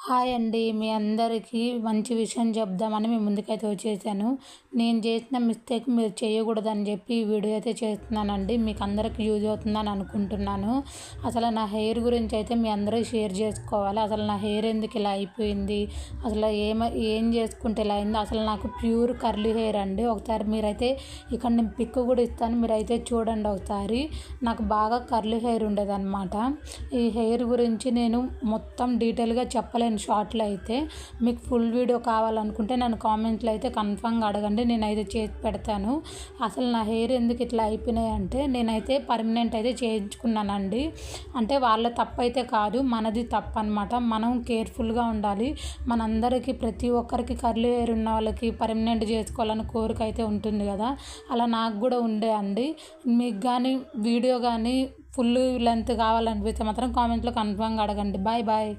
Hi అండి. మీ అందరికీ మంచి విషయం చెప్దామని మీ ముందుకైతే వచ్చేసాను. నేను చేసిన మిస్టేక్ మీరు చేయకూడదని చెప్పి ఈ వీడియో అయితే చేస్తున్నానండి. మీకు అందరికి యూజ్ అవుతుందని అనుకుంటున్నాను. అసలు నా హెయిర్ గురించి అయితే మీ అందరూ షేర్ చేసుకోవాలి. అసలు నా హెయిర్ ఎందుకు ఇలా అయిపోయింది, అసలు ఏం చేసుకుంటే ఇలా అయింది. అసలు నాకు ప్యూర్ కర్లీ హెయిర్ అండి. ఒకసారి మీరైతే ఇక్కడ నేను పిక్ కూడా ఇస్తాను, మీరైతే చూడండి ఒకసారి. నాకు బాగా కర్లీ హెయిర్ ఉండేదన్నమాట. ఈ హెయిర్ గురించి నేను మొత్తం డీటెయిల్గా చెప్పలేను షార్ట్లో అయితే. మీకు ఫుల్ వీడియో కావాలనుకుంటే నన్ను కామెంట్లో అయితే కన్ఫామ్గా అడగండి, నేనైతే చేసి పెడతాను. అసలు నా హెయిర్ ఎందుకు ఇట్లా అయిపోయినాయి అంటే, నేనైతే పర్మనెంట్ అయితే చేయించుకున్నానండి. అంటే వాళ్ళ తప్పు అయితే కాదు, మనది తప్పు అనమాట. మనం కేర్ఫుల్గా ఉండాలి. మనందరికీ ప్రతి ఒక్కరికి కర్లీ హెయిర్ ఉన్న వాళ్ళకి పర్మనెంట్ చేసుకోవాలని కోరిక అయితే ఉంటుంది కదా, అలా నాకు కూడా ఉండే అండి. మీకు కానీ వీడియో కానీ ఫుల్ లెంత్ కావాలనిపిస్తే మాత్రం కామెంట్లో కన్ఫామ్గా అడగండి. Bye bye.